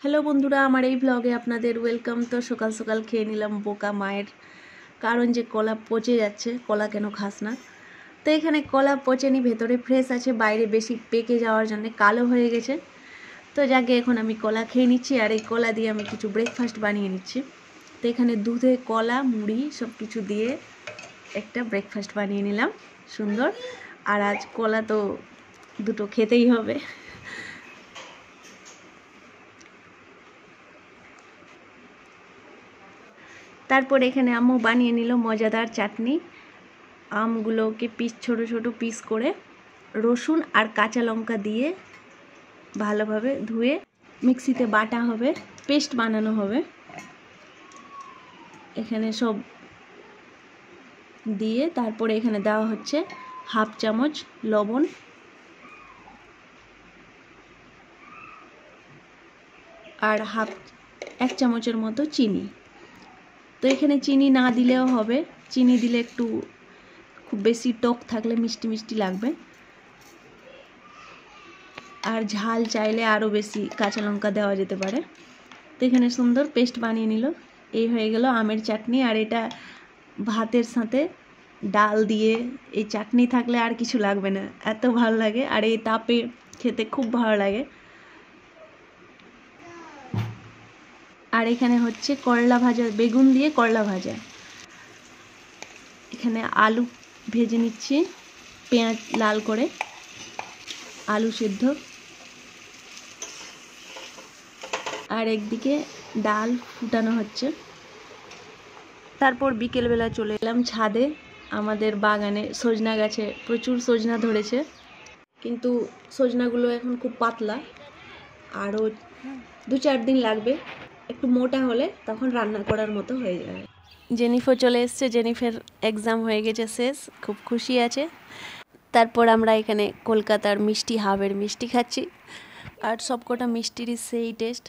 Hello বন্ধুরা, আমার এই ব্লগে আপনাদের ওয়েলকাম। তো সকাল সকাল খেয়ে নিলাম বোকা মায়ের, কারণ যে কলা পচে যাচ্ছে। কলা কেন খাস না? তো এখানে কলা পচেনি, ভেতরে ফ্রেশ আছে, বাইরে বেশি পেকে যাওয়ার জন্য কালো হয়ে গেছে। তো যাকে এখন আমি কলা খেয়ে নিচ্ছি, আর এই কলা দিয়ে আমি কিছু ব্রেকফাস্ট বানিয়ে নিচ্ছি। তো এখানে দুধে কলা মুড়ি সব কিছু দিয়ে একটা ব্রেকফাস্ট বানিয়ে নিলাম সুন্দর। আর আজ কলা তো দুটো খেতেই হবে। তারপর এখানে আম্মু বানিয়ে নিল মজাদার চাটনি। আমগুলোকে ছোট ছোট পিস করে রসুন আর কাঁচা লঙ্কা দিয়ে ভালোভাবে ধুয়ে মিক্সিতে বাটা হবে, পেস্ট বানানো হবে। এখানে সব দিয়ে তারপরে এখানে দেওয়া হচ্ছে হাফ চামচ লবণ আর এক চামচের মতো চিনি। তো এখানে চিনি না দিলেও হবে, চিনি দিলে একটু খুব বেশি টক থাকলে মিষ্টি মিষ্টি লাগবে, আর ঝাল চাইলে আরও বেশি কাঁচা লঙ্কা দেওয়া যেতে পারে। তো এখানে সুন্দর পেস্ট বানিয়ে নিল। এই হয়ে গেল আমের চাটনি। আর এটা ভাতের সাথে ডাল দিয়ে এই চাটনি থাকলে আর কিছু লাগবে না, এত ভালো লাগে। আর এই তাপে খেতে খুব ভালো লাগে। আর এখানে হচ্ছে করলা ভাজা, বেগুন দিয়ে করলা ভাজা। এখানে আলু ভেজে নিচ্ছি, পেঁয়াজ লাল করে, আলু সেদ্ধ। আর একদিকে ডাল ফুটানো হচ্ছে। তারপর বিকেলবেলা চলে এলাম ছাদে। আমাদের বাগানে সজনা গাছে প্রচুর সজনা ধরেছে, কিন্তু সজনাগুলো এখন খুব পাতলা, আরও 2-4 দিন লাগবে, একটু মোটা হলে তখন রান্না করার মতো হয়ে যাবে। জেনিফার চলে এসছে, জেনিফার এক্সাম হয়ে গেছে শেষ, খুব খুশি আছে। তারপর আমরা এখানে কলকাতার মিষ্টি হাবের মিষ্টি খাচ্ছি, আর সবকটা মিষ্টিরই সেই টেস্ট।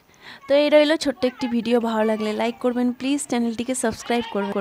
তো এই রইল ছোট্ট একটি ভিডিও। ভালো লাগলে লাইক করবেন প্লিজ, চ্যানেলটিকে সাবস্ক্রাইব করবেন।